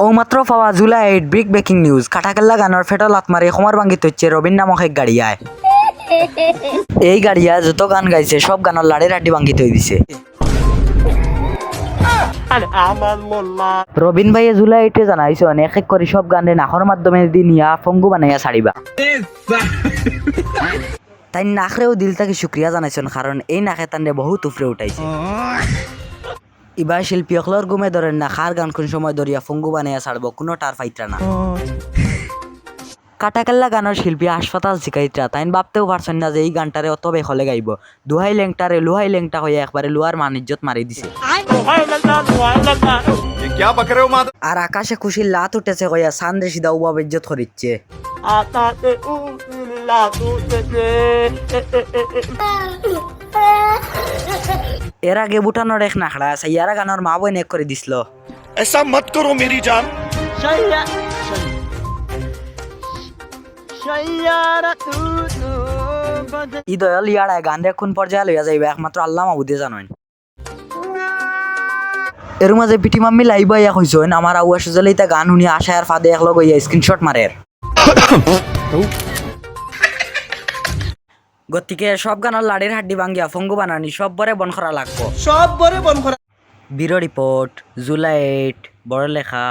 ও মাত্র পাওয়া July 8 brick breaking news কাটাকেল্লা গানের ফেটল আত্মারে খমর ভাঙ্গিত হচ্ছে রবিন নামক এক গাড়িয়ায়। এই গাড়িয়া যত গান গাইছে সব গানের লাড়ের হাড্ডি ভাঙ্গিত হয়ে দিছে। রবিন ভাইয়ে জুলাই 8 জানাইছে এক এক করে সব গানে নাখর মাধ্যমে দিনিয়া ফঙ্গু বানাইয়া ছাড়িবা। তাই নাখরেও দিল থেকে শুক্রিয়া জানাইছেন কারণ এই নাখে তান্ডে বহুত উপরে উঠাইছে। এবার শিল্পী অকলর ঘুমে ধরেন না খার গান কোন সময় ধরিয়া ফঙ্গু বানাইয়া ছাড়বো কোনো টার ফাইত্রা না। কাটাকাল্লা গানের শিল্পী হাসপাতাল শিকাইত্রা তাই ভাবতেও পারছেন না যে এই গানটারে অত বেখলে গাইব। দুহাই লেংটারে লুহাই লেংটা হয়ে একবারে লুহার মানিজ্জত মারি দিছে। আর আকাশে খুশির লাত উঠেছে কইয়া সান্দ্রে সিধা উবা বেজ্জত করিচ্ছে। এর আগে বুটানোর এক নাখড়া আছে ইয়ারা গানোর মা বই নেক করে দিছিল। ऐसा मत करो मेरी जान। ই দয়াল ইয়াড়ায় গান রে কোন পর্যায়ে লইয়া যাইবে একমাত্র আল্লাহ মাহবুদে জানেন। এর মাঝে পিটি মাম্মি লাইবা ইয়া কইছেন আমার আউয়া সুজলিতা গান শুনি আশা আর ফাদে একলগ হইয়া স্ক্রিনশট মারের। গতিকে সব গানের লাড়ির হাড্ডি ভাঙ্গিয়া ফঙ্গু বানানি সব বরে বন করা লাগবো। সব বরে বন করা। ব্যুরো রিপোর্ট, জুলাই 8, বড় লেখা।